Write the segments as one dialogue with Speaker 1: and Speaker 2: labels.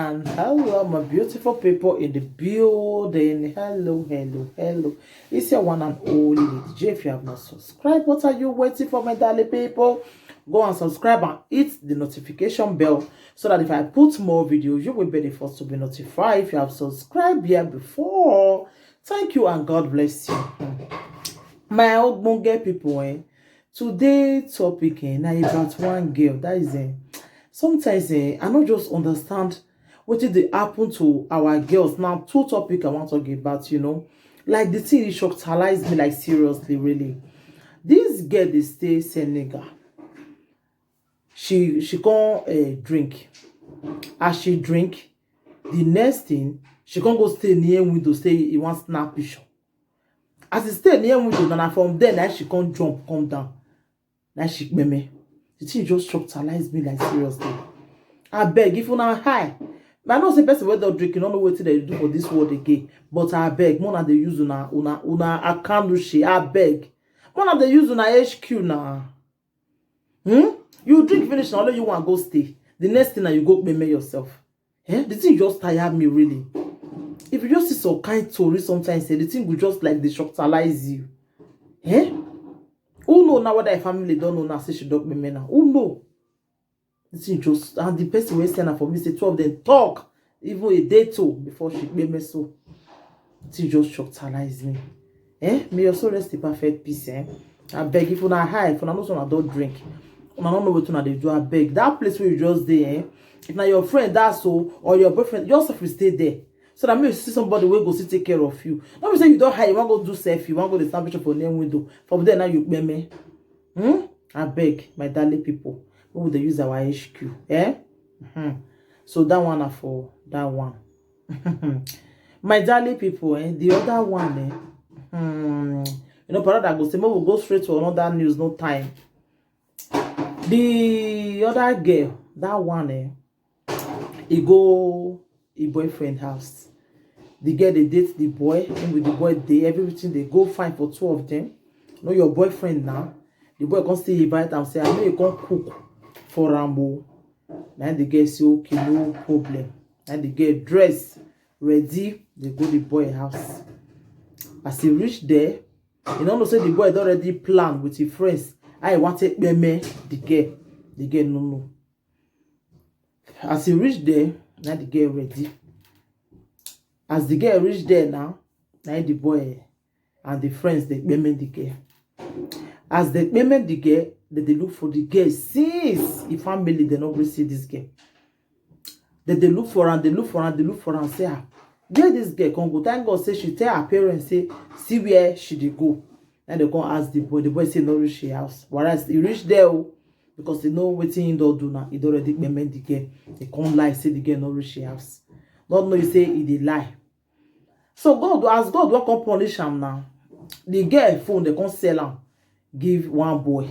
Speaker 1: And hello, my beautiful people in the building. Hello. It's your one and only Lady J. If you have not subscribed, what are you waiting for, my darling people? Go and subscribe and hit the notification bell so that if I put more videos, you will be the first to be notified. If you have subscribed here before, thank you and God bless you. My old bunge people, today topic now about one girl that is sometimes I don't just understand what did they happen to our girls. Now, two topic I want to talk about, like the thing shocked me, like seriously, really. This girl they stay Senegal. She can't drink. As she drink, the next thing she can't go stay near window. Say he wants snap picture. As he stay near window, now from there now she can't jump, come down. Now she meme. The thing just shocked me, like seriously. I beg if una high. I know say person wey don drink, you don't know what they do for this world again. But I beg, more than they use una account shit. I beg. More than they use una HQ now. You drink finish now, only you want to go stay. The next thing that you go meme yourself. The thing just tired me really. If you just see some kind story sometimes, the thing will just like they shockalize you. Who know now what that family don't know now say she don't meme now? Who know? The thing just, and the person will stand up for me say two of them talk even a day two before she meme so. The thing just shockalize me. May your soul rest in perfect peace. I beg if you not high, if you know someone don't drink, I don't know what they do. I beg that place where you just there. If now your friend that's so or your boyfriend, yourself will stay there. So that means you see somebody will go take care of you. Not say you don't hide, you want to go do selfie, you want to go to the picture for name window. From there now you meme. I beg my darling people, who would they use our HQ? So that one are for that one. My darling people, the other one, Parada go say, we'll go straight to another news, no time. The other girl, that one, he go his boyfriend house. The girl they date the boy, and with the boy they everything they go fine for two of them. Know your boyfriend now. The boy can still invite and say, I know you can cook for Rambo. Now the girl say, okay, no problem. And the girl dress ready, they go the boy house. As he reach there, you know say the boy had already planned with his friends. I wanted meme the girl. The girl no. As he reached there, now the girl ready. As the girl reached there now the boy and the friends they meme the girl. As they meme the girl, they look for the girl since the family they not see this girl. They look for her, they look for her and say, where this girl can go? Thank God say she tell her parents say see where she dey go. And they come ask the boy say no reach her house. Whereas he reach there because they know what he don't do now. He already meme the girl. They can't lie say the girl no reach her house. Not know you say he dey lie. So God, as God will come punish him now, the girl phone they can't sell him, give one boy.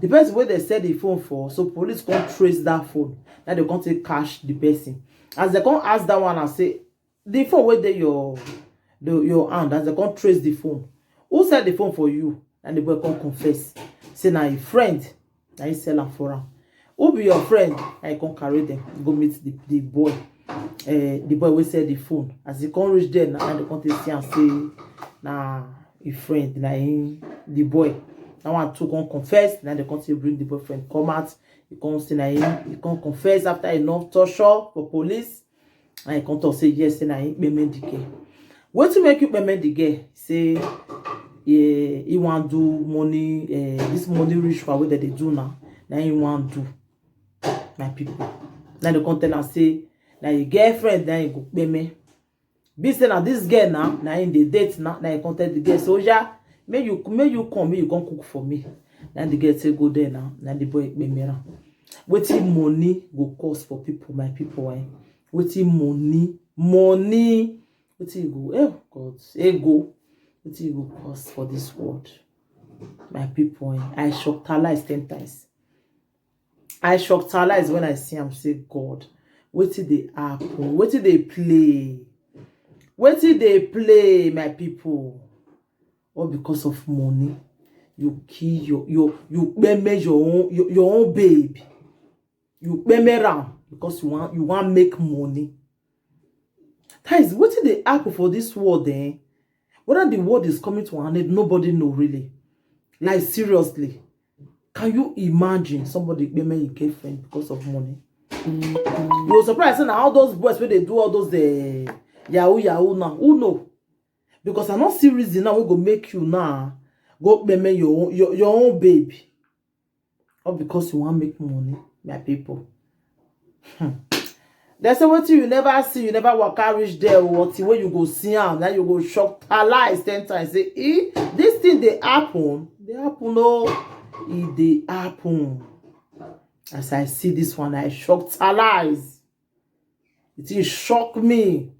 Speaker 1: The person where they sell the phone for, so police can't trace that phone. Now they can't take cash the person. As they can't ask that one and say, the phone where they your hand, as they can't trace the phone. Who sell the phone for you? And the boy can't confess. Say now your friend, now you sell them for him. Who be your friend? And you can't carry them. Go meet the boy. The boy will sell the phone. As he can't reach there, now they can't see and say, nah, your friend, nah, the boy. Now one two can't confess. Now they can't bring the boyfriend come out. He can't say nah, he can't confess after enough torture for police. And he can't say yes, and I meme the girl. What to make you meme the girl? Say, yeah, he want do money. This money ritual way that they do now. Now he want do my people. Now they can't tell and say. Now your girlfriend then you go meme. Be say now this girl now in the date now you contact the girl. So yeah, may you come cook for me. Now the girl say go there now the boy meme now. Wetin money go cost for people, my people. Wetin money. Wetin go God ego. Wetin go cost for this world, my people. I shockalize 10 times. I shockalize when I see him say God. Wetin dey happen? Wetin dey play? Wetin dey play, my people? All because of money. You kill you meme your own babe. You meme ram. because you want make money. That is what they happen for this world, eh? Whether the world is coming to an end, nobody know really. Like seriously, can you imagine somebody be a girlfriend because of money? You're surprised now all those boys when they do all those yahoo now. Who know? Because I not see reason now we go make you now go be your own baby. Or because you want make money, my people. There's a what you never see, you never walk out reach there, what when you go see am, now you go shock lies 10 times. Say, this thing they happen, no, they happen. As I see this one, I shocked lies. It shocked me.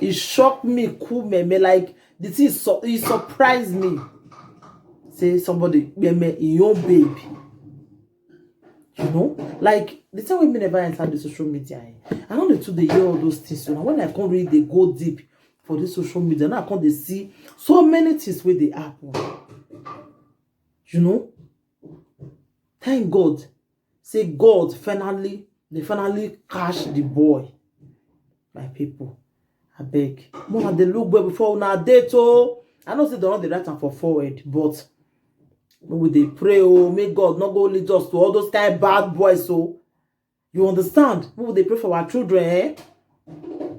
Speaker 1: It shocked me, cool me like the thing it surprised me. Say somebody me your baby. You know, like the time when me never enter the social media, I know the two they hear all those things. So now when I can't really they go deep for the social media, now I can't they see so many things where they happen. You know, thank God. Say God they finally catch the boy. My people, I beg. More they look well before now date. Oh, I know say they not the right time for forward, but we they pray, oh, may God not go lead us to all those kind of bad boys. So you understand? We they pray for our children, eh?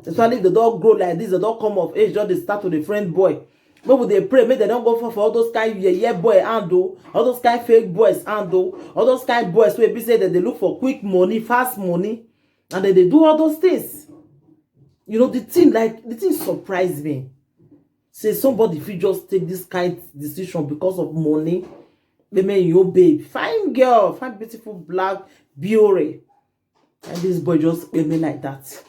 Speaker 1: Especially if the dog grow like this, the dog come of age, just they start with a friend boy. But would they pray, may they don't go for all those kind of boy and all those kind of fake boys and all those kind of boys where be say that they look for quick money, fast money, and then they do all those things. You know, the thing surprised me. Say somebody if you just take this kind of decision because of money, they may your babe, fine girl, fine beautiful black beauty, and this boy just made me like that.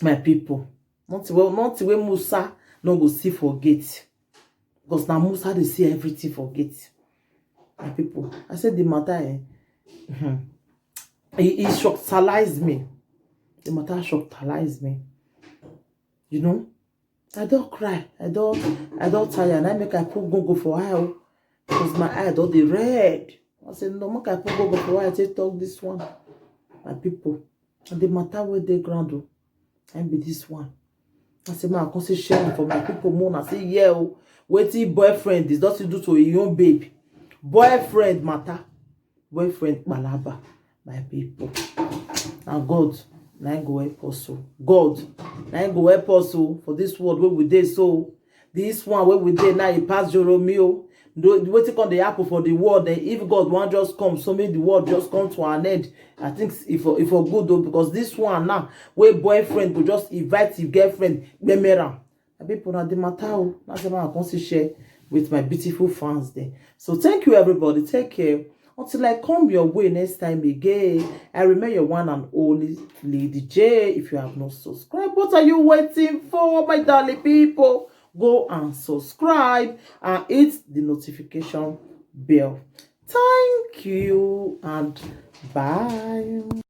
Speaker 1: My people, not the way Musa no go see forget, because now Musa they see everything forget. My people, I said the matter, he shocked me. The matter shocked me. You know, I don't cry. I don't tire. And I make I put go for eye because my eye don't the red. I said no, make I put go for eye. I take talk this one. My people, and the matter where they ground, I be this one. I say man, I can say sharing for my people more. I say yeah, waiting boyfriend is not to do to a young baby. Boyfriend matter, boyfriend malaba. My people, now God. Now go help us. God, now go help us for this world where we did. So this one where we did now, he passed Jeromeo. Waiting on the apple for the world. And if God want just come, so maybe the world just come to an end. I think if for good though, because this one now, where boyfriend will just invite his girlfriend, Bemera. People na the matter. That's what I can share with my beautiful fans there. So thank you everybody. Take care. Until I come your way next time again, I remain your one and only Lady J. If you have not subscribed, what are you waiting for, my darling people? Go and subscribe and hit the notification bell. Thank you and bye.